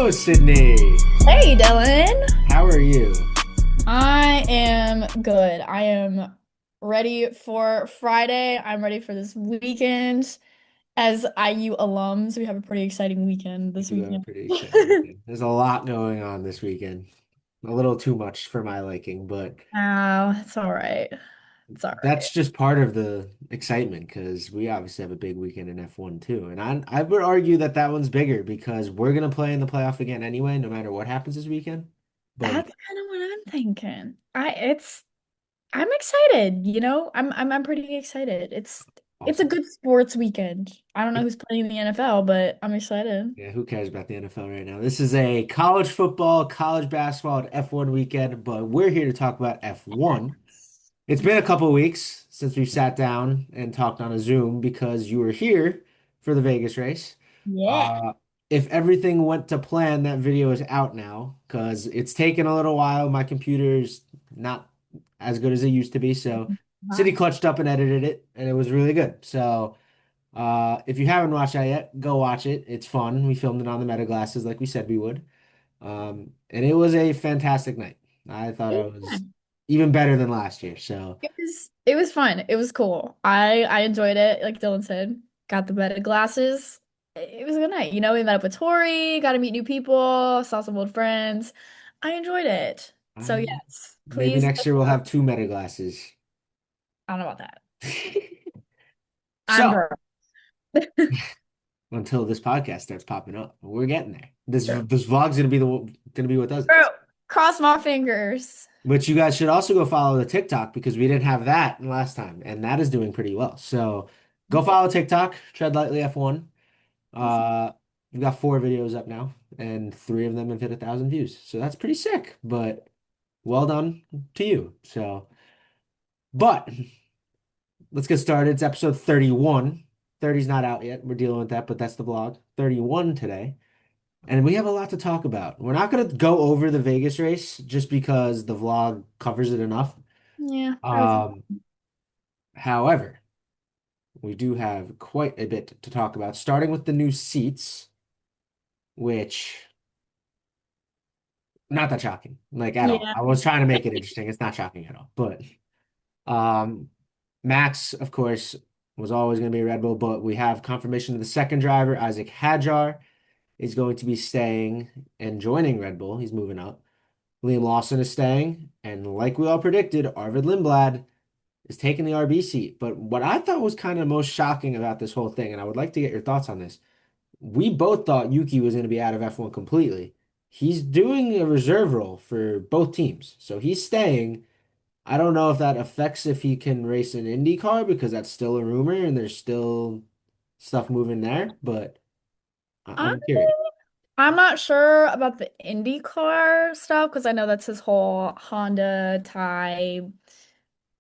Hello, Sydney. Hey, Dylan. How are you? I am good. I am ready for Friday. I'm ready for this weekend. As IU alums, we have a pretty exciting weekend We this do have a weekend. pretty exciting weekend. There's a lot going on this weekend. A little too much for my liking, but Oh, it's all right. It's all right. that's just part of the excitement because we obviously have a big weekend in F1 too. And I would argue that that one's bigger because we're gonna play in the playoff again anyway, no matter what happens this weekend. But That's kind of what I'm thinking. I'm excited, I'm pretty excited. It's a awesome. good sports weekend. I don't know who's playing in the NFL, but I'm excited. Yeah, who cares about the NFL right now? This is a college football, college basketball, and F1 weekend, but we're here to talk about F1. It's been a couple weeks since we've sat down and talked on a Zoom because you were here for the Vegas race. Yeah. Uh, if everything went to plan, that video is out now because it's taken a little while. My computer's not as good as it used to be, so City clutched up and edited it, and it was really good. So, if you haven't watched that yet, go watch it. It's fun. We filmed it on the Meta glasses like we said we would. And it was a fantastic night. I thought it was even better than last year. So It was fun. It was cool. I enjoyed it. Like Dylan said, got the better glasses. It was a good night. We met up with Tori, got to meet new people, saw some old friends. I enjoyed it. So I, yes, maybe please. next year we'll have two Meta glasses. I don't know about that. I'm So girl. until this podcast starts popping up, we're getting there. This vlog's gonna be what does Bro, this. cross my fingers. But you guys should also go follow the TikTok because we didn't have that last time, and that is doing pretty well. So go Yeah. follow TikTok, Tread Lightly F1. Yes. We've got 4 videos up now, and 3 of them have hit 1,000 views. So that's pretty sick. But well done to you. So, but let's get started. It's episode 31. 30's not out yet. We're dealing with that, but that's the vlog. 31 today. And we have a lot to talk about. We're not going to go over the Vegas race just because the vlog covers it enough. Yeah, I would think. Um, however, we do have quite a bit to talk about, starting with the new seats, which not that shocking, like at all. Yeah. I was trying to make it interesting. It's not shocking at all. But um, Max, of course, was always going to be Red Bull, but we have confirmation of the second driver, Isaac Hadjar, is going to be staying and joining Red Bull. He's moving up. Liam Lawson is staying, and like we all predicted, Arvid Lindblad is taking the RB seat. But what I thought was kind of most shocking about this whole thing, and I would like to get your thoughts on this, we both thought Yuki was going to be out of F1 completely. He's doing a reserve role for both teams, so he's staying. I don't know if that affects if he can race an Indy car because that's still a rumor and there's still stuff moving there, but I'm curious. I'm not sure about the IndyCar stuff because I know that's his whole Honda tie,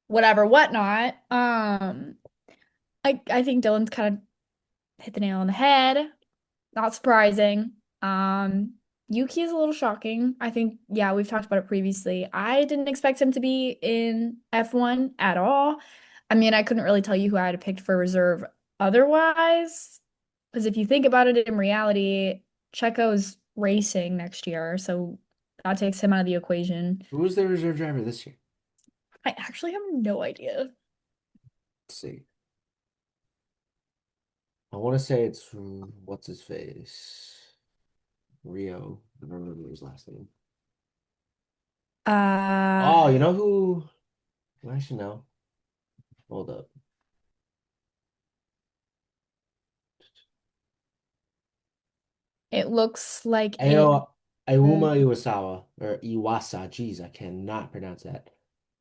whatever, whatnot. I think Dylan's kind of hit the nail on the head. Not surprising. Yuki is a little shocking. I think, yeah, we've talked about it previously. I didn't expect him to be in F1 at all. I mean, I couldn't really tell you who I had picked for reserve otherwise. Because if you think about it in reality, Checo's racing next year, so that takes him out of the equation. Who was the reserve driver this year? I actually have no idea. Let's see. I want to say it's what's his face? Rio. I don't remember his last name. Uh, Oh, you know who? I should know. Hold up. it looks like it. Ayo Ayuma Iwasawa or Iwasa. Jeez, I cannot pronounce that.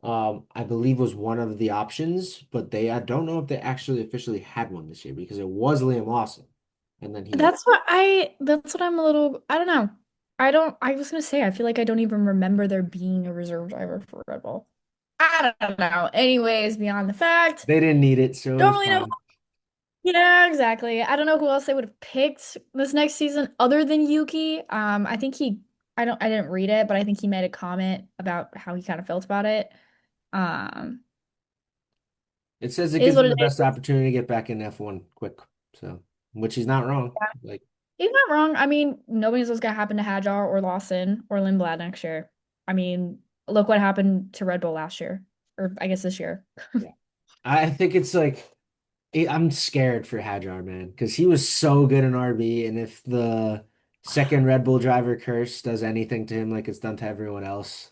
I believe was one of the options, but I don't know if they actually officially had one this year because it was Liam Lawson. And then he That's what I'm a little, I don't know. I was gonna say, I feel like I don't even remember there being a reserve driver for Red Bull. I don't know. Anyways, beyond the fact, they didn't need it, so it don't was really know. fine. Yeah, exactly. I don't know who else they would have picked this next season other than Yuki. I think I didn't read it, but I think he made a comment about how he kind of felt about it. Um, It says it is gives what him it the best is. opportunity to get back in F1 quick. So, which he's not wrong. Like, He's not wrong. I mean, nobody knows what's gonna happen to Hadjar or Lawson or Lindblad next year. I mean, look what happened to Red Bull last year, or I guess this year. Yeah. I think it's like I'm scared for Hadjar, man, because he was so good in RB, and if the second Red Bull driver curse does anything to him like it's done to everyone else,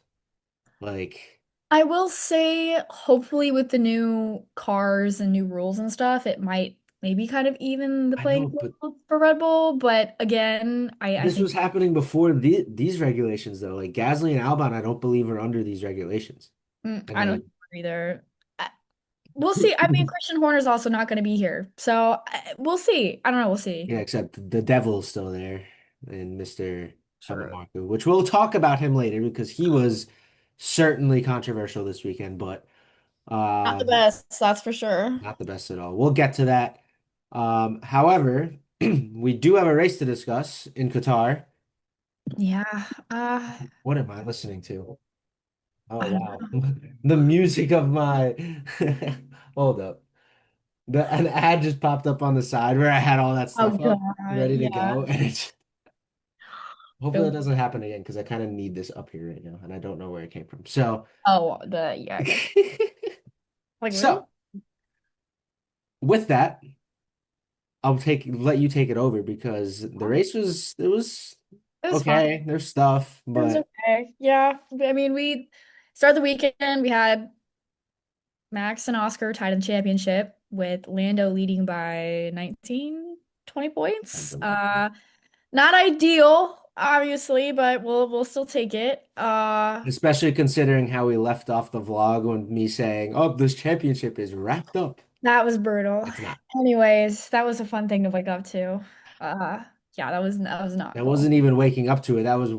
like I will say, hopefully, with the new cars and new rules and stuff, it might maybe kind of even the I know, playing but field for Red Bull. But again, I this think was happening before these regulations though. Like Gasly and Albon, I don't believe are under these regulations. And I don't then think either. We'll see. I mean, Christian Horner's also not going to be here, so we'll see. I don't know. We'll see. yeah, except the devil's still there and Mr. Helmut Sure. Marko, which we'll talk about him later because he was certainly controversial this weekend, but Not the um best, that's for sure. not the best at all. We'll get to that. However, we do have a race to discuss in Qatar. Yeah. What am I listening to? Oh I don't wow. know. The music of my hold up. An ad just popped up on the side where I had all that Oh stuff up God, ready to yeah. go. And it's hopefully that Don't- doesn't happen again because I kind of need this up here right now and I don't know where it came from. So Oh, yeah, I got you. Like really? so with that, let you take it over because the race was it was It was fun. okay. There's stuff, It was but okay. Yeah. I mean, we started the weekend. We had Max and Oscar tied in the championship with Lando leading by 19, 20 points. something like that. Not ideal, obviously, but we'll still take it. Especially considering how we left off the vlog when me saying, "Oh, this championship is wrapped up." That was brutal. It's not. Anyways, that was a fun thing to wake up to. Yeah, that was not That cool. wasn't even waking up to it. That was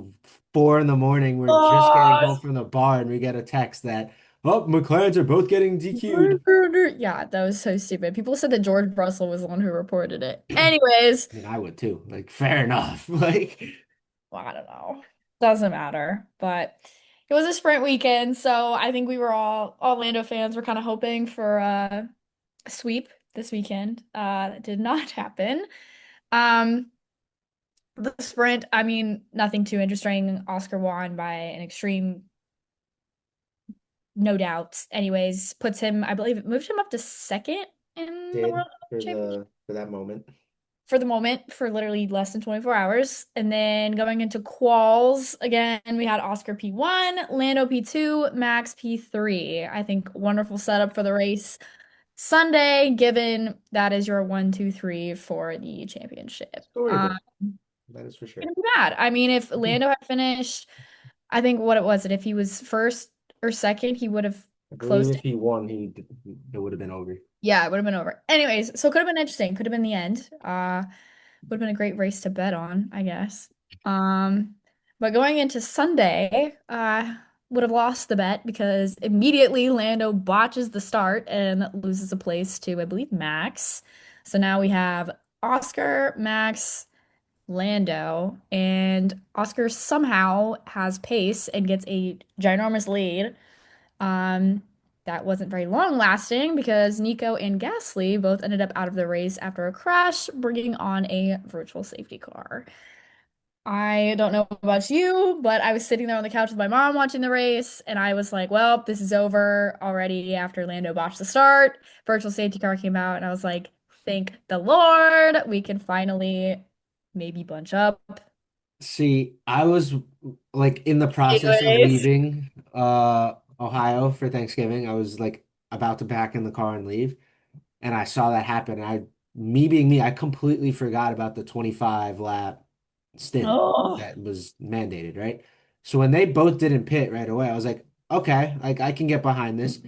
4 in the morning. We're just getting Oh, home from the bar and we get a text that, oh, McLarens are both getting DQ'd. yeah, that was so stupid. People said that George Russell was the one who reported it. Anyways, I mean, I would too. Like, fair enough. Like, well, I don't know. Doesn't matter. But it was a sprint weekend, so I think we were all Lando fans were kind of hoping for a sweep this weekend. That did not happen. Um, the sprint, I mean, nothing too interesting. Oscar won by an extreme, no doubts. Anyways, puts him, I believe it moved him up to second in the did World for Championship that moment. for the moment for literally less than 24 hours. And then going into quals, again, we had Oscar P1, Lando P2, Max P3. I think wonderful setup for the race Sunday, given that is your 1, 2, 3 for the championship. Storybook, that is for sure. Gonna be bad. I mean, if Lando had finished, I think what it was, it if he was first or second, he would have I believe closed if it. he won, it would have been over. Yeah, it would have been over. Anyways, so it could have been interesting. Could have been the end. Would have been a great race to bet on, I guess. But going into Sunday, would have lost the bet because immediately Lando botches the start and loses a place to, I believe, Max. So now we have Oscar, Max, Lando, and Oscar somehow has pace and gets a ginormous lead. Um, that wasn't very long lasting because Nico and Gasly both ended up out of the race after a crash, bringing on a virtual safety car. I don't know about you, but I was sitting there on the couch with my mom watching the race, and I was like, well, this is over already after Lando botched the start. Virtual safety car came out, and I was like, thank the Lord, we can finally maybe bunch up. See, I was like in the process of Anyways. leaving Ohio for Thanksgiving. I was like about to back in the car and leave. And I saw that happen. And me being me, I completely forgot about the 25 lap stint Oh, that was mandated, right? So when they both didn't pit right away, I was like, okay, like I can get behind this.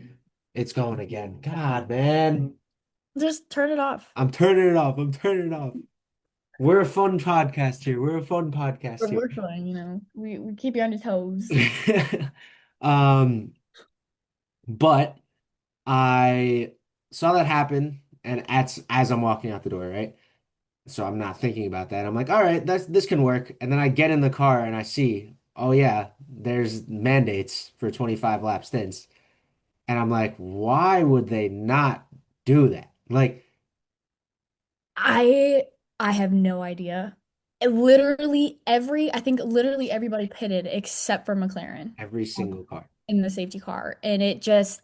It's going again. God, man. just turn it off. I'm turning it off. I'm turning it off. We're a fun podcast here. We're a fun podcast We're here. trying, we keep you on your toes. Um, but I saw that happen, and as I'm walking out the door, right? So I'm not thinking about that. I'm like, all right, this can work. And then I get in the car and I see, oh yeah, there's mandates for 25 lap stints. And I'm like, why would they not do that? Like, I I have no idea. I think literally everybody pitted except for McLaren Every single car. in the safety car. And it just,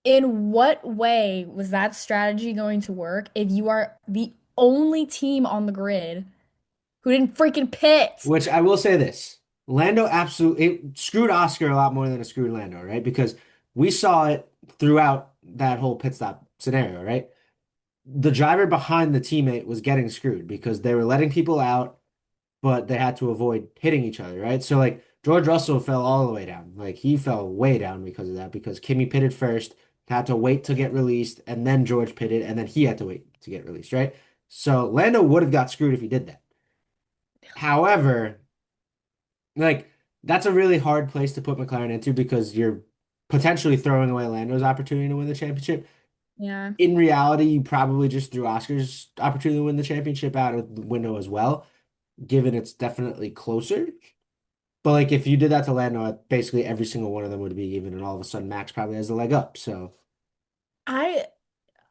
in what way was that strategy going to work if you are the only team on the grid who didn't freaking pit? Which I will say this, Lando absolutely it screwed Oscar a lot more than it screwed Lando, right? Because we saw it throughout that whole pit stop scenario, right? The driver behind the teammate was getting screwed because they were letting people out, but they had to avoid hitting each other, right? So like George Russell fell all the way down. Like he fell way down because of that, because Kimi pitted first, had to wait to get released, and then George pitted, and then he had to wait to get released, right? So Lando would have got screwed if he did that. However, like that's a really hard place to put McLaren into because you're potentially throwing away Lando's opportunity to win the championship. Yeah. In reality, you probably just threw Oscar's opportunity to win the championship out of the window as well, given it's definitely closer. But like if you did that to Lando, basically every single one of them would be even, and all of a sudden Max probably has the leg up. So I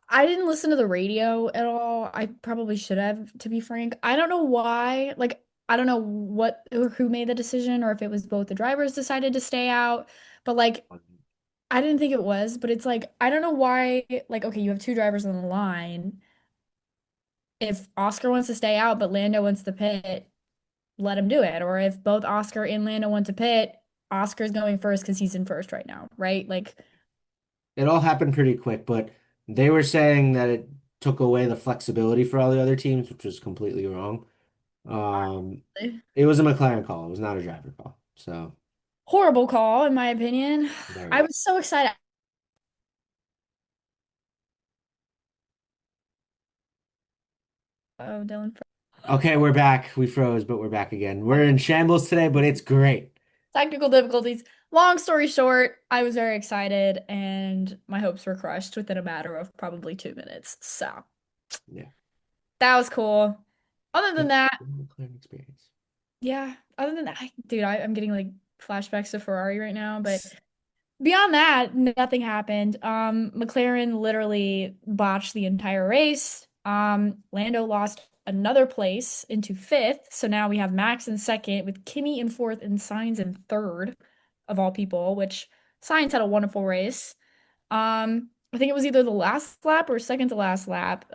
I didn't listen to the radio at all. I probably should have, to be frank. I don't know why. Like, I don't know what or who made the decision or if it was both the drivers decided to stay out. But like, I didn't think it was, but it's like, I don't know why. Like, okay, you have two drivers on the line. If Oscar wants to stay out, but Lando wants to pit, let him do it. Or if both Oscar and Lando want to pit, Oscar's going first because he's in first right now, right? Like, it all happened pretty quick, but they were saying that it took away the flexibility for all the other teams, which was completely wrong. Um, it was a McLaren call. It was not a driver call. So horrible call, in my opinion. I very. was so excited. Oh, Dylan. Okay, we're back. We froze, but we're back again. We're in shambles today, but it's great. Technical difficulties. Long story short, I was very excited and my hopes were crushed within a matter of probably 2 minutes. So Yeah. that was cool. Other than Good that, McLaren experience. yeah, other than that, dude, I'm getting like flashbacks to Ferrari right now, but beyond that, nothing happened. McLaren literally botched the entire race. Lando lost another place into fifth. So now we have Max in second with Kimi in fourth and Sainz in third of all people, which Sainz had a wonderful race. I think it was either the last lap or second to last lap.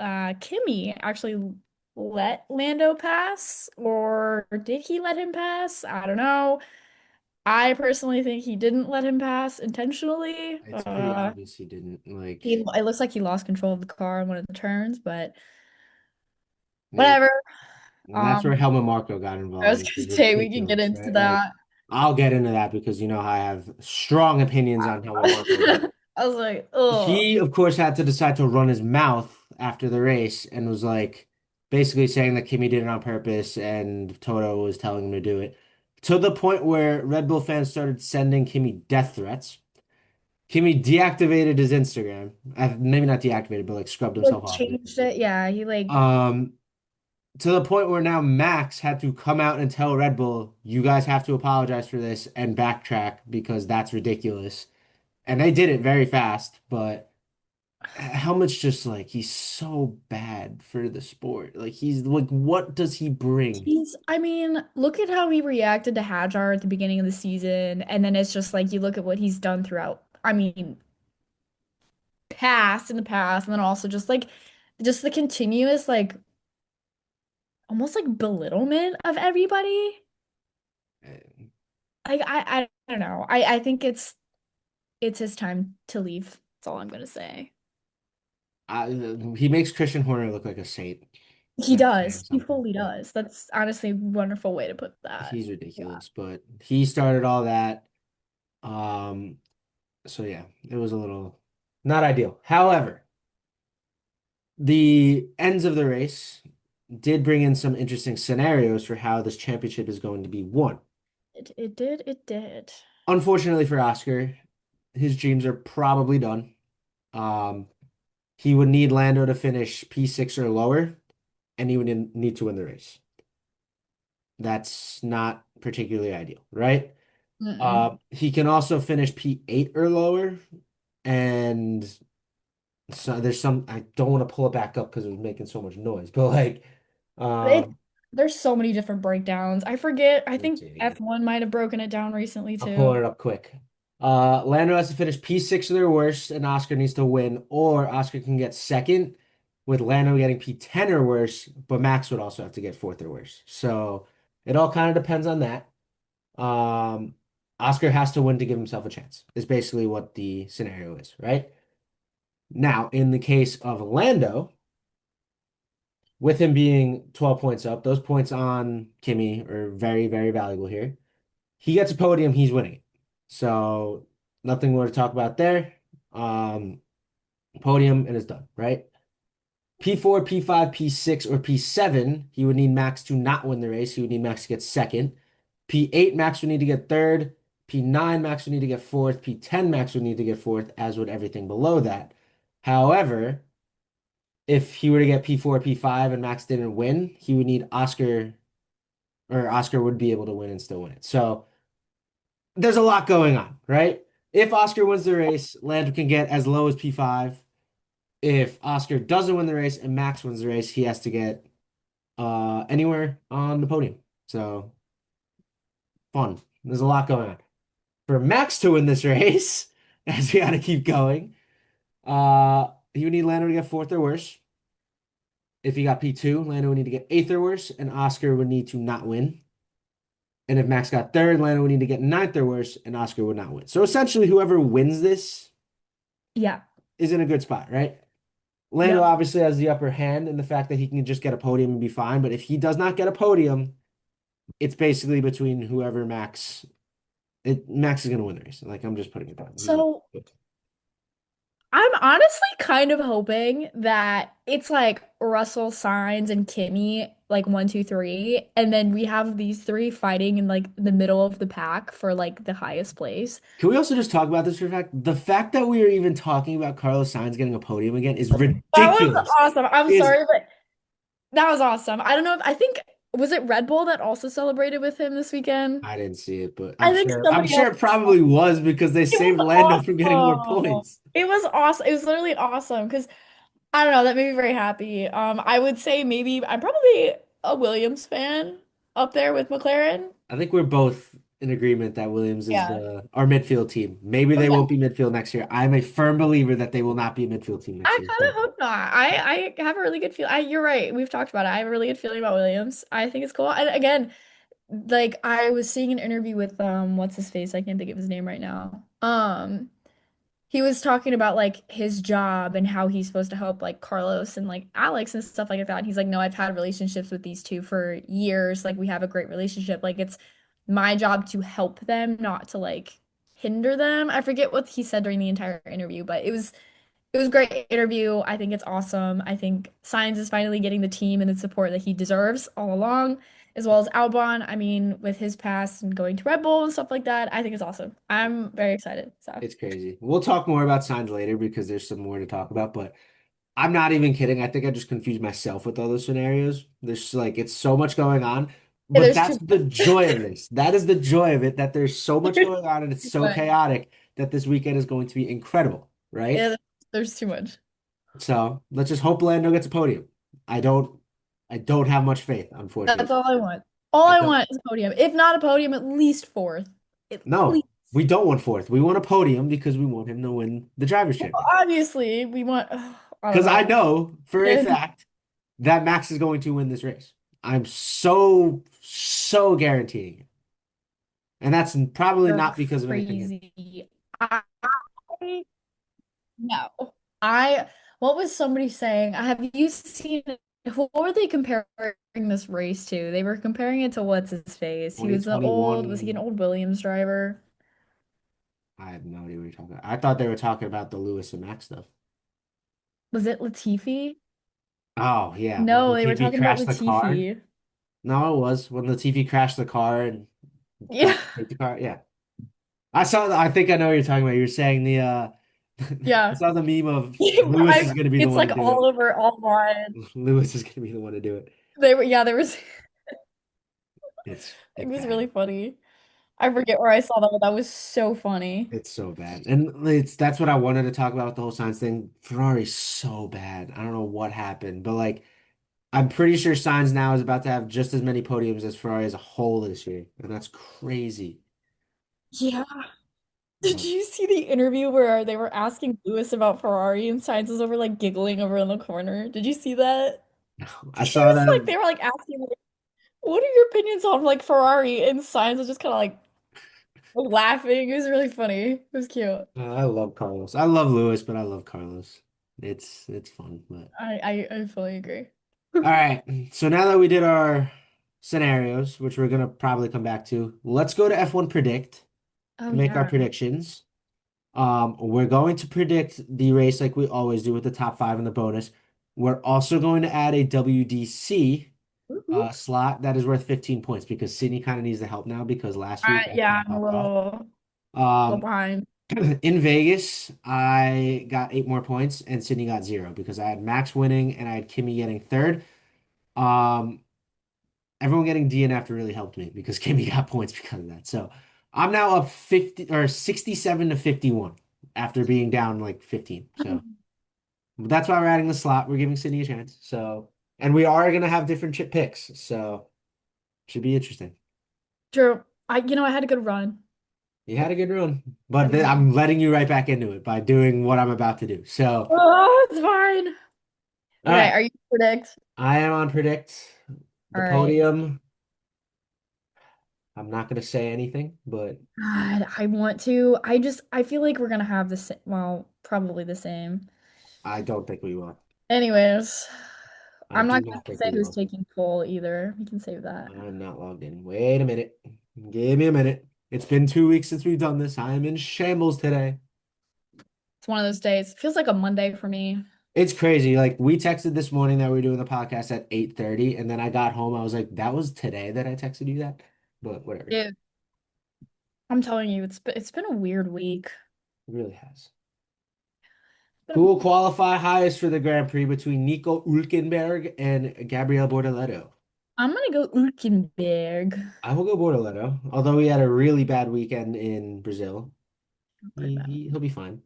Kimi actually let Lando pass, or did he let him pass? I don't know. I personally think he didn't let him pass intentionally. It's pretty obvious he didn't It looks like he lost control of the car in one of the turns, but yeah. whatever. And that's where Um, Helmut Marko got I involved, was which is gonna say we can get ridiculous, into right? Like that. I'll get into that because you know how I have strong opinions on Helmut Marko, but I was like, oh, he, of course, had to decide to run his mouth after the race and was like basically saying that Kimi did it on purpose and Toto was telling him to do it. To the point where Red Bull fans started sending Kimi death threats. Kimi deactivated his Instagram. Maybe not deactivated, but like scrubbed like himself off of it. changed it. Yeah, he like Um, to the point where now Max had to come out and tell Red Bull, you guys have to apologize for this and backtrack because that's ridiculous. And they did it very fast, but Helmut's just like he's so bad for the sport. Like he's like, what does he bring? I mean, look at how he reacted to Hajar at the beginning of the season, and then it's just like you look at what he's done throughout. I mean, past in the past, and then also just the continuous like almost like belittlement of everybody. Uh, Like I don't know. I think it's his time to leave. That's all I'm gonna say. he makes Christian Horner look like a saint. He That's saying does. He something, fully but does. That's honestly a wonderful way to put that. he's Yeah. ridiculous. But he started all that. Um, so yeah, it was a little not ideal. However, the ends of the race did bring in some interesting scenarios for how this championship is going to be won. It did. It did. Unfortunately for Oscar, his dreams are probably done. Um, he would need Lando to finish P6 or lower, and he would need to win the race. That's not particularly ideal, right? Mm-mm. He can also finish P8 or lower, and so there's some I don't want to pull it back up because it was making so much noise, but like It um There's so many different breakdowns. I forget. I Let me think see it again. F1 might have broken it down recently I'll pull too. it up quick. Lando has to finish P6 or their worst, and Oscar needs to win, or Oscar can get second, with Lando getting P10 or worse, but Max would also have to get fourth or worse. So it all kind of depends on that. Um, Oscar has to win to give himself a chance, is basically what the scenario is, right? Now, in the case of Lando, with him being 12 points up, those points on Kimi are very, very valuable here. He gets a podium, he's winning. So nothing more to talk about there. Um, Podium and it's done, right? P4, P5, P6, or P7, he would need Max to not win the race. He would need Max to get second. P8, Max would need to get third. P9, Max would need to get fourth. P10, Max would need to get fourth, as would everything below that. However, if he were to get P4, P5, and Max didn't win, he would need Oscar, or Oscar would be able to win and still win it. So there's a lot going on, right? If Oscar wins the race, Lando can get as low as P5. If Oscar doesn't win the race and Max wins the race, he has to get anywhere on the podium. So fun. There's a lot going on. For Max to win this race, as we gotta keep going, he would need Lando to get fourth or worse. If he got P2, Lando would need to get eighth or worse, and Oscar would need to not win. And if Max got third, Lando would need to get ninth or worse, and Oscar would not win. So essentially, whoever wins this Yeah. is in a good spot, right? Lando Yep. obviously has the upper hand in the fact that he can just get a podium and be fine. But if he does not get a podium, it's basically between whoever Max is going to win the race. Like, I'm just putting it down. So I'm honestly kind of hoping that it's like Russell, Sainz, and Kimmy, like one, two, three, and then we have these three fighting in like the middle of the pack for like the highest place. Can we also just talk about this for a fact? The fact that we are even talking about Carlos Sainz getting a podium again is That was ridiculous. awesome. I'm Is sorry, but that was awesome. I don't know if I think was it Red Bull that also celebrated with him this weekend? I didn't see it, but I think I'm somebody sure else. it probably was because they It saved Lando was from getting more awesome. points. It was awesome. It was literally awesome because I don't know, that made me very happy. I would say maybe I'm probably a Williams fan up there with McLaren. I think we're both in agreement that Williams is Yeah. the our midfield team. Maybe Oh they yeah. won't be midfield next year. I'm a firm believer that they will not be a midfield team next I year. kind But of hope not. I have a really good feel. You're right. We've talked about it. I have a really good feeling about Williams. I think it's cool. And again, like I was seeing an interview with what's his face? I can't think of his name right now. He was talking about like his job and how he's supposed to help like Carlos and like Alex and stuff like that. And he's like, no, I've had relationships with these two for years. Like we have a great relationship. Like it's my job to help them, not to like hinder them. I forget what he said during the entire interview, but it was a great interview. I think it's awesome. I think Science is finally getting the team and the support that he deserves all along, as well as Albon. I mean, with his past and going to Red Bull and stuff like that, I think it's awesome. I'm very excited. So. it's crazy. We'll talk more about signs later because there's some more to talk about. But I'm not even kidding. I think I just confused myself with all those scenarios. There's like it's so much going on. Yeah, But there's that's too the joy of this. That is the joy of it, that there's so much much. going on and it's Too so much. chaotic that this weekend is going to be incredible, right? Yeah, there's too much. So let's just hope Lando gets a podium. I don't I don't have much faith, That's unfortunately. all I want. All I I don't. want is a podium. If not a podium, at least fourth. At No, least. we don't want fourth. We want a podium because we want him to win the Drivers' Well, Championship. obviously, we want. I don't Because I know. know for a And fact that Max is going to win this race. I'm so, so guaranteeing it. And that's probably you're not because of anything. crazy. I no. I what was somebody saying? Have you seen who were they comparing this race to? They were comparing it to what's his face? Was he an 2021, old Williams driver? I have no idea what you're talking about. I thought they were talking about the Lewis and Max stuff. Was it Latifi? Oh, yeah. When No, they were Latifi talking about crashed the car. Latifi. No, it was when Latifi crashed the car and Yeah. got to take the car. Yeah. I think I know what you're talking about. You're saying the I Yeah. saw the meme of Lewis is gonna be the It's one to like do all it. over online. Lewis is gonna be the one to do it. There was it It's was bad. really funny. I forget where I saw that, but that was so funny. It's so bad. And that's what I wanted to talk about with the whole science thing. Ferrari's so bad. I don't know what happened, but like I'm pretty sure Sainz now is about to have just as many podiums as Ferrari as a whole this year, and that's crazy. Yeah. Did But you see the interview where they were asking Lewis about Ferrari and Sainz was over like giggling over in the corner? Did you see that? I He saw was like, them. they were like asking, like, what are your opinions on like Ferrari? And Sainz was just kind of like laughing. It was really funny. It was cute. I love Carlos. I love Lewis, but I love Carlos. It's fun, but I fully agree. all right. So now that we did our scenarios, which we're gonna probably come back to, let's go to F1 Predict Oh and make our yeah. predictions. We're going to predict the race like we always do with the top five and the bonus. We're also going to add a WDC Woo-hoo. slot that is worth 15 points because Sydney kind of needs the help now because last week I kind Yeah, of I'm a popped off. little Um, behind. in Vegas, I got 8 more points and Sydney got 0 because I had Max winning and I had Kimmy getting third. Um, everyone getting DNF really helped me because Kimmy got points because of that. So I'm now up 50 or 67 to 51 after being down like 15. So that's why we're adding the slot. We're giving Sydney a chance. So, and we are gonna have different chip picks. So should be interesting. True. I had a good run. You had a good run, Had but a good run. I'm letting you right back into it by doing what I'm about to do. So, Oh, it's fine. all Okay, right, are you predict? I am on predict All the right. podium. I'm not gonna say anything, but God, I want to. I feel like we're gonna have the same, well, probably the same. I don't think we will. Anyways, I I'm do not gonna not think say we who's will. taking poll either. We can save that. I'm not logged in. Wait a minute. Give me a minute. It's been 2 weeks since we've done this. I am in shambles today. It's one of those days. Feels like a Monday for me. It's crazy. Like we texted this morning that we were doing the podcast at 8:30, and then I got home. I was like, that was today that I texted you that. But whatever. It Dude, I'm telling you, it's been a weird week. really has. It's been Who a- will qualify highest for the Grand Prix between Nico Hülkenberg and Gabriel Bortoleto? I'm gonna go Hülkenberg. I will go Bortoleto, although he had a really bad weekend in Brazil. Pretty bad. He'll be fine.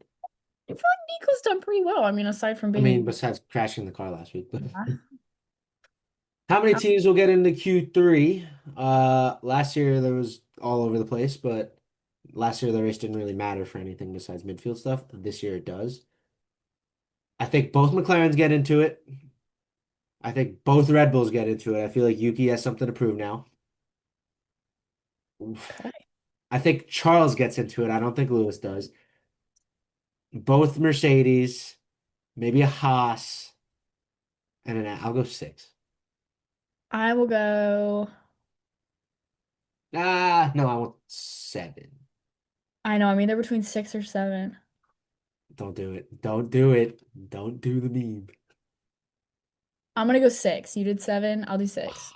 I feel like Nico's done pretty well. I mean, aside from I mean, being, besides crashing the car last week. But yeah. how many Um, teams will get into Q3? Last year there was all over the place, but last year the race didn't really matter for anything besides midfield stuff. This year it does. I think both McLarens get into it. I think both Red Bulls get into it. I feel like Yuki has something to prove now. Oof. okay. I think Charles gets into it. I don't think Lewis does. Both Mercedes, maybe a Haas, and I'll go six. I will go. No, I want seven. I know. I mean, they're between 6 or 7. Don't do it. Don't do it. Don't do the meme. I'm gonna go 6. You did 7. I'll do 6.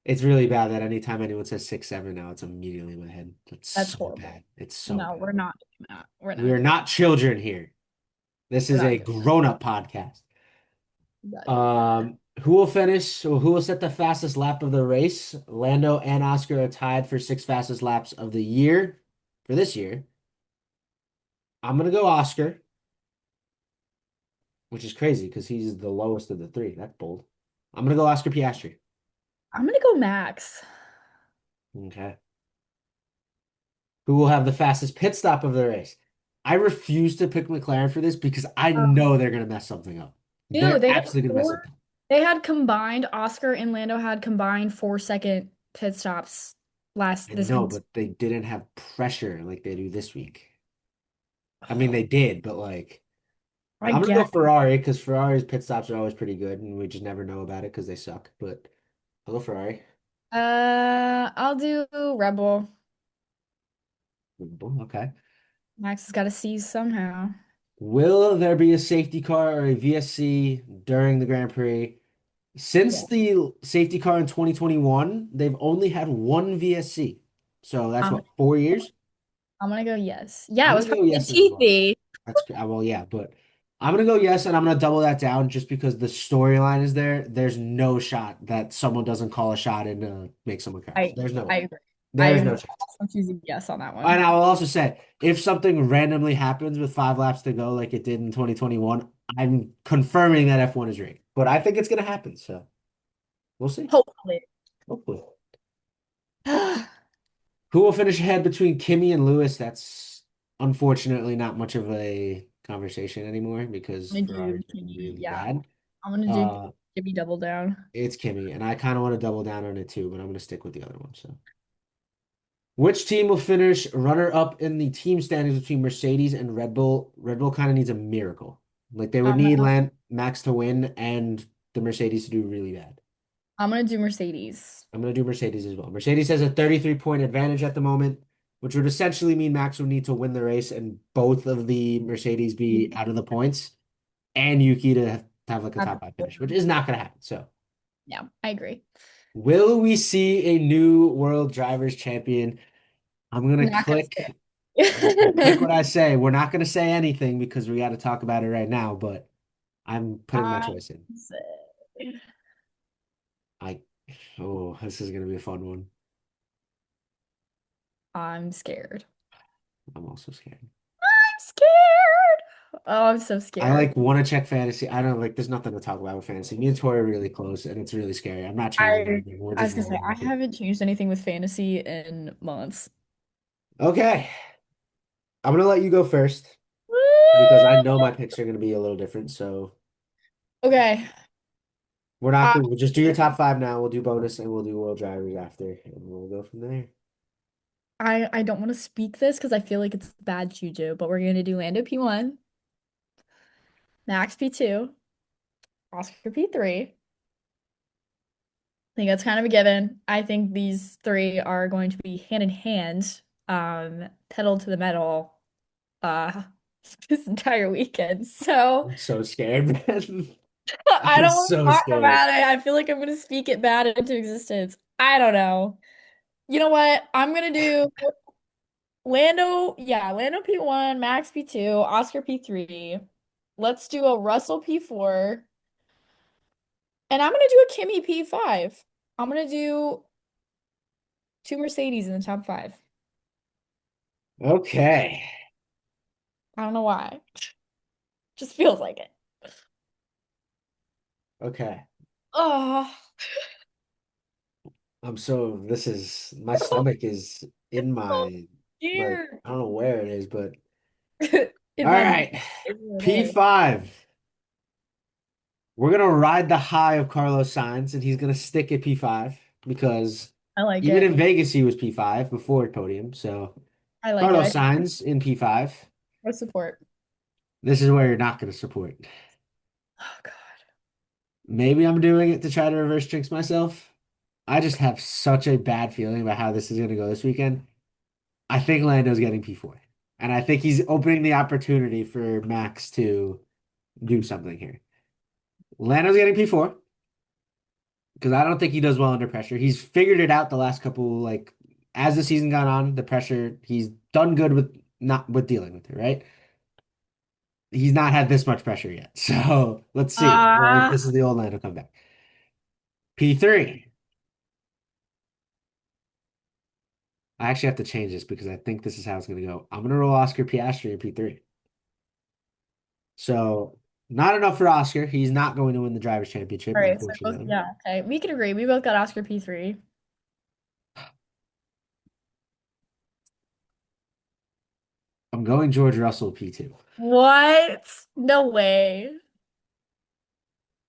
It's really bad that anytime anyone says 6, 7 now, it's immediately in my head. It's That's so horrible. bad. It's so No, bad. we're not doing that. We're We not are doing not children here. This we're is not a doing grown-up podcast. we're not doing that. Who will finish or who will set the fastest lap of the race? Lando and Oscar are tied for 6 fastest laps of the year for this year. I'm gonna go Oscar, which is crazy because he's the lowest of the three. That's bold. I'm gonna go Oscar Piastri. I'm gonna go Max. Okay. Who will have the fastest pit stop of the race? I refuse to pick McLaren for this because I Um, know they're gonna mess something up. They're Dude, they had absolutely gonna mess four. something up. They had combined, Oscar and Lando had combined 4-second pit stops last I this know, week. but they didn't have pressure like they do this week. I mean, they did, but like, I I'm gonna go guess. Ferrari because Ferrari's pit stops are always pretty good, and we just never know about it because they suck. But I'll go Ferrari. I'll do Red Bull. Okay. Max has got to seize somehow. Will there be a safety car or a VSC during the Grand Prix? Yeah. Since the safety car in 2021, they've only had one VSC. So that's I'm what, 4 years? I'm gonna go yes. Yeah, I'm it was gonna go probably yes as well. Latifi. Well, yeah, but I'm gonna go yes, and I'm gonna double that down just because the storyline is there. There's no shot that someone doesn't call a shot and make someone crash. I There's no I way. agree. I There's no am chance. also choosing yes on that And one. I will also say, if something randomly happens with 5 laps to go, like it did in 2021, I'm confirming that F1 is rigged, but I think it's going to happen. So we'll see. Hopefully. Hopefully. Who will finish ahead between Kimi and Lewis? That's unfortunately not much of a conversation anymore because I'm gonna do Ferrari's been Kimmy. really Yeah, bad. I'm gonna do Uh, Kimmy double down. it's Kimi, and I kind of want to double down on it too, but I'm going to stick with the other one. So, which team will finish runner up in the team standings between Mercedes and Red Bull? Red Bull kind of needs a miracle. Like they would Um, need Max to win and the Mercedes to do really bad. I'm gonna do Mercedes. I'm going to do Mercedes as well. Mercedes has a 33-point advantage at the moment, which would essentially mean Max would need to win the race and both of the Mercedes be out of the points and Yuki to have like a top five finish, which is not going to happen. So, Yeah, I agree. will we see a new world drivers champion? I'm going to Not gonna click. skip. Click what I say. We're not going to say anything because we got to talk about it right now, but I'm putting my I choice in. say- I, oh, this is going to be a fun one. I'm scared. I'm also scared. I'm scared. Oh, I'm so I scared. like want to check fantasy. I don't like, there's nothing to talk about with fantasy. Me and Tori are really close and it's really scary. I'm not changing I anything. We're I just was gonna say rolling I with it. haven't changed anything with fantasy in months. Okay. I'm going to let you go first because I Woo! know my picks are going to be a little different. So Okay. we're not I going to, we'll just do your top five now. We'll do bonus and we'll do world drivers after and we'll go from there. I don't want to speak this because I feel like it's bad juju, but we're gonna do Lando P1, Max P2, Oscar P3. I think that's kind of a given. I think these three are going to be hand in hand, pedal to the metal, uh, this entire weekend. So I'm so scared, man. I I'm don't want to so talk scared. about it. I feel like I'm gonna speak it bad into existence. I don't know. You know what? I'm gonna do Lando, yeah, Lando P1, Max P2, Oscar P3. Let's do a Russell P4. And I'm gonna do a Kimmy P5. I'm gonna do two Mercedes in the top five. Okay. I don't know why. Just feels like it. Okay. Oh, This is my stomach is in so my like scared. I don't know where it is, but In all my brain. right. Is where it is. P5. We're gonna ride the high of Carlos Sainz and he's gonna stick at P5 because I like even it. in Vegas he was P5 before podium. So I like it. Carlos Sainz in P5. I support. This is where you're not gonna support. Oh God. Maybe I'm doing it to try to reverse jinx myself. I just have such a bad feeling about how this is gonna go this weekend. I think Lando's getting P4. And I think he's opening the opportunity for Max to do something here. Lando's getting P4 because I don't think he does well under pressure. He's figured it out the last couple, like, as the season gone on, the pressure, he's done good with not with dealing with it, right? He's not had this much pressure yet. So let's see if Ah, this is the old Lando comeback. P3. I actually have to change this because I think this is how it's going to go. I'm going to roll Oscar Piastri in P3. So not enough for Oscar. He's not going to win the drivers' championship, all right. So both, unfortunately. yeah. Okay, we can agree. We both got Oscar P3. I'm going George Russell P2. What? No way.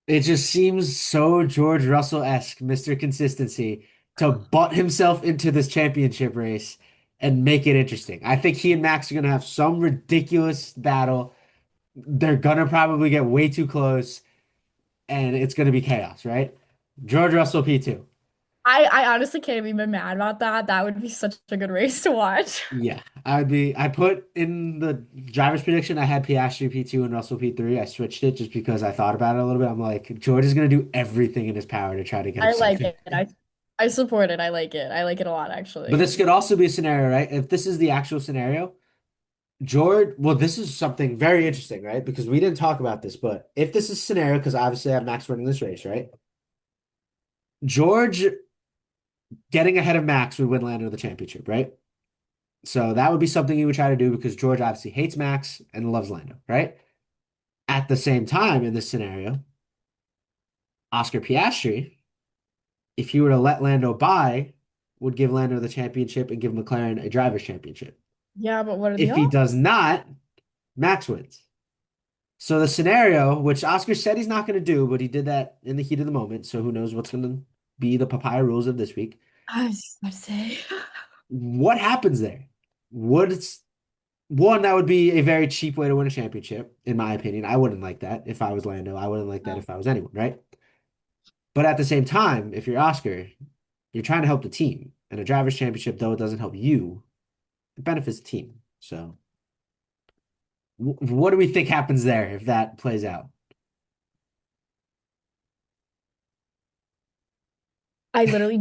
It just seems so George Russell-esque, Mr. Consistency, to butt himself into this championship race and make it interesting. I think he and Max are going to have some ridiculous battle. They're going to probably get way too close, and it's going to be chaos, right? George Russell P2. I honestly can't even be mad about that. That would be such a good race to watch. Yeah, I put in the driver's prediction, I had Piastri P2 and Russell P3. I switched it just because I thought about it a little bit. I'm like, George is going to do everything in his power to try to get I himself like in. it. I support it. I like it. I like it a lot, But actually. this could also be a scenario, right? If this is the actual scenario, George, well, this is something very interesting, right? Because we didn't talk about this, but if this is a scenario, because obviously I have Max winning this race, right? George getting ahead of Max would win Lando the championship, right? So that would be something he would try to do because George obviously hates Max and loves Lando, right? At the same time, in this scenario, Oscar Piastri, if you were to let Lando by, would give Lando the championship and give McLaren a driver's championship. Yeah, but what are the If he odds? does not, Max wins. So the scenario, which Oscar said he's not going to do, but he did that in the heat of the moment. So who knows what's going to be the papaya rules of this week? I was just about to say. What happens there? What's one, that would be a very cheap way to win a championship, in my opinion. I wouldn't like that if I was Lando. I wouldn't like that No. if I was anyone, right? But at the same time, if you're Oscar, you're trying to help the team. And a driver's championship, though it doesn't help you, it benefits the team. So, what do we think happens there if that plays out? I literally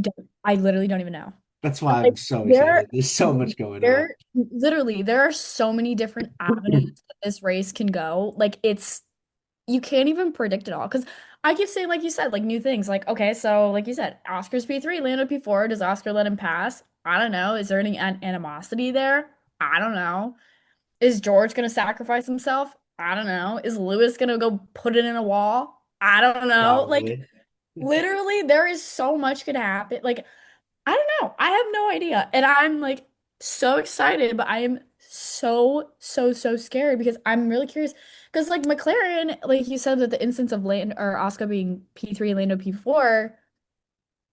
don't even know. That's why Like I'm so there excited. There's so much going on. there are so many different avenues that this race can go. Like it's you can't even predict it all. Because I keep saying, like you said, like new things. Like, okay, so like you said, Oscar's P3, Lando P4. Does Oscar let him pass? I don't know. Is there any animosity there? I don't know. Is George gonna sacrifice himself? I don't know. Is Lewis gonna go put it in a wall? I don't know. Like Probably. literally, there is so much gonna happen. Like, I don't know. I have no idea. And I'm like so excited, but I am so, so, so scared because I'm really curious. Because like McLaren, like you said that the instance of Land or Oscar being P3, Lando P4,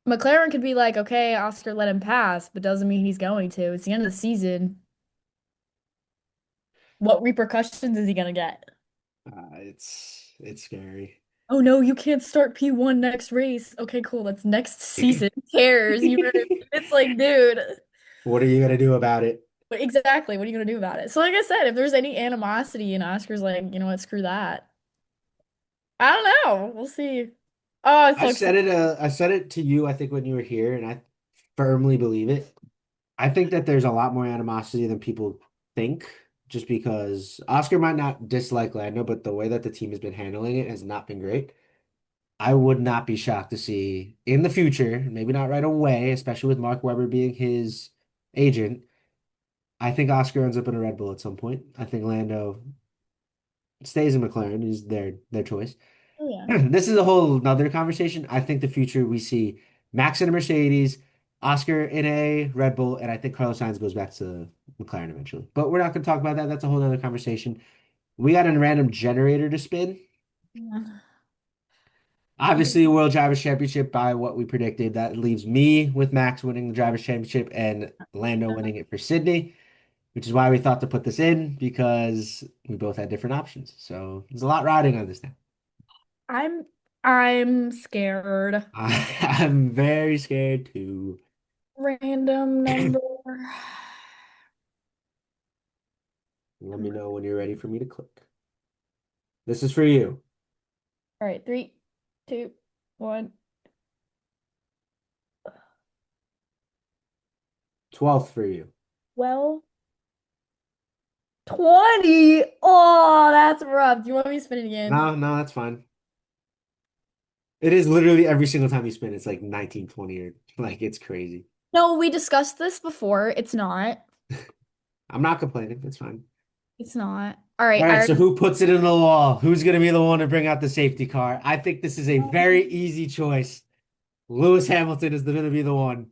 McLaren could be like, okay, Oscar let him pass, but doesn't mean he's going to. It's the end of the season. What repercussions is he gonna get? It's scary. Oh no, you can't start P1 next race. Okay, cool. That's next season. Who cares? You know what I mean? It's like, dude. What are you gonna do about it? But exactly, what are you gonna do about it? So, like I said, if there's any animosity and Oscar's like, you know what, screw that. I don't know. We'll see. Oh, it's so exciting. I said it to you, I think, when you were here, and I firmly believe it. I think that there's a lot more animosity than people think, just because Oscar might not dislike Lando, but the way that the team has been handling it has not been great. I would not be shocked to see in the future, maybe not right away, especially with Mark Webber being his agent. I think Oscar ends up in a Red Bull at some point. I think Lando stays in McLaren is their choice. Oh yeah. This is a whole nother conversation. I think the future we see Max in a Mercedes, Oscar in a Red Bull, and I think Carlos Sainz goes back to McLaren eventually. But we're not going to talk about that. That's a whole other conversation. We got a random generator to spin. Yeah. Obviously, a World Drivers' Championship by what we predicted. That leaves me with Max winning the Drivers' Championship and Lando winning it for Sydney, which is why we thought to put this in because we both had different options. So there's a lot riding on this now. I'm I'm scared. I'm very scared too. Random number. Let me know when you're ready for me to click. This is for you. All right, three, two, one. 12th for you. Well, 20. Oh, that's rough. Do you want me to spin it again? No, no, that's fine. It is literally every single time you spin, it's like 19, 20, or like it's crazy. No, we discussed this before. It's not. I'm not complaining. It's fine. It's not. All right, All I right, so already. who puts it in the wall? Who's going to be the one to bring out the safety car? I think this is a very easy choice. Lewis Hamilton is going to be the one.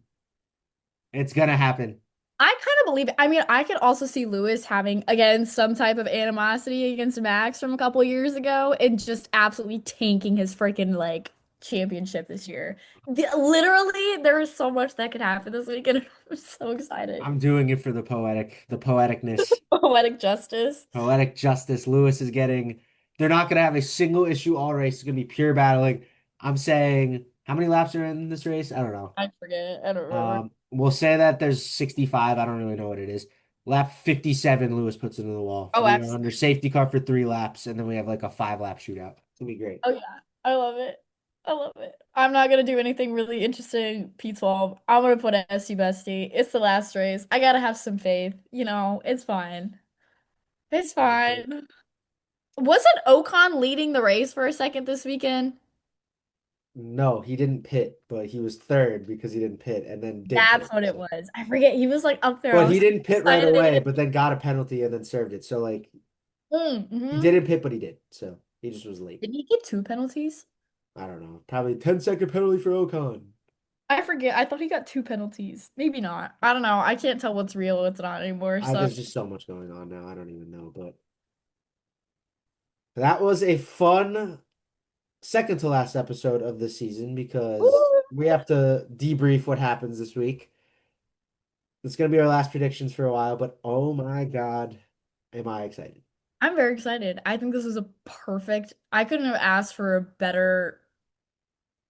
It's going to happen. I kind of believe it. I mean, I could also see Lewis having, again, some type of animosity against Max from a couple years ago and just absolutely tanking his freaking like championship this year. Literally, there is so much that could happen this weekend. I'm so excited. I'm doing it for the poeticness. Poetic justice. Poetic justice. Lewis is getting, they're not going to have a single issue all race. It's going to be pure battling. I'm saying, how many laps are in this race? I don't know. I forget. I don't remember. We'll say that there's 65. I don't really know what it is. Lap 57, Lewis puts it in the wall. Oh, We are absolutely. under safety car for 3 laps, and then we have like a 5 lap shootout. It's gonna be great. Oh yeah. I love it. I love it. I'm not gonna do anything really interesting P12. I'm gonna put it SU Bestie. It's the last race. I gotta have some faith. You know, it's fine. It's fine. Wasn't Ocon leading the race for a second this weekend? No, he didn't pit, but he was third because he didn't pit and then did That's pit. what it was. I forget. He was like up there. I But was he so didn't pit right away, excited. but then got a penalty and then served it. So like he Mm-hmm. didn't pit, but he did. So. He just was late. Did he get two penalties? I don't know. Probably 10-second penalty for Ocon. I forget. I thought he got two penalties. Maybe not. I don't know. I can't tell what's real, what's not anymore. So There's just so much going on now. I don't even know. But that was a fun second to last episode of the season because we have to debrief what happens this week. It's going to be our last predictions for a while, but oh my God, am I excited. I'm very excited. I think this is a perfect. I couldn't have asked for a better,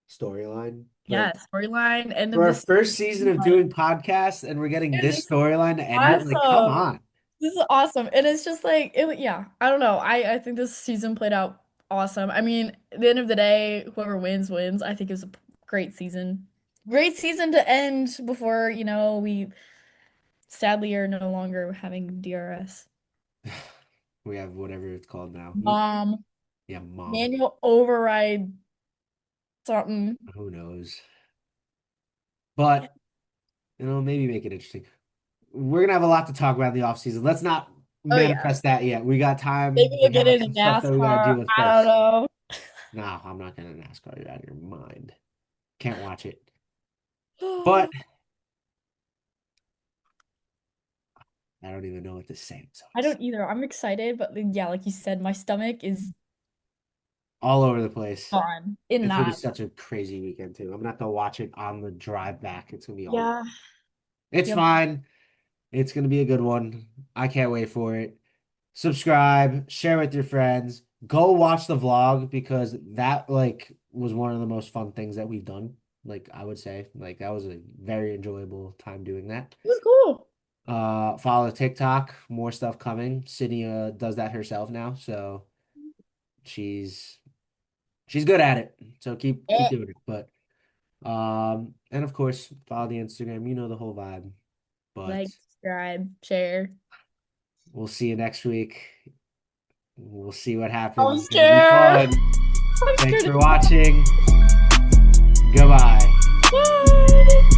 Storyline. yeah, Like storyline. And then for our this, first season of like, doing podcasts and we're getting it this is storyline to end it, like, come awesome. on. This is awesome. And it's just like it, yeah, I don't know. I think this season played out awesome. I mean, at the end of the day, whoever wins wins. I think it was a great season. Great season to end before, we sadly are no longer having DRS. We have whatever it's called now. Mom, Yeah, mom. manual override something. Who knows? But, maybe make it interesting. We're gonna have a lot to talk about in the off season. Let's not Oh yeah. manifest that yet. We got time. Maybe We we'll get got into some stuff that we gotta NASCAR. deal with I don't first. know. No, I'm not gonna NASCAR. You're out of your mind. Can't watch it. But I don't even know what to say. I'm so I excited. don't either. I'm excited, but yeah, like you said, my stomach is All over the place. gone in It's gonna be that. such a crazy weekend too. I'm gonna have to watch it on the drive back. It's gonna be all. Yeah. It's Yep. fine. It's gonna be a good one. I can't wait for it. Subscribe, share with your friends. Go watch the vlog because that like was one of the most fun things that we've done. Like I would say, like that was a very enjoyable time doing that. It was cool. Follow TikTok, more stuff coming. Sydney does that herself now, so she's she's good at it. So keep Eh. doing it. But and of course follow the Instagram. You know the whole vibe. But Like, subscribe, share. we'll see you next week. We'll see what I'm happens. It'll be scared. fun. I'm Thanks scared. for watching. Goodbye. Bye.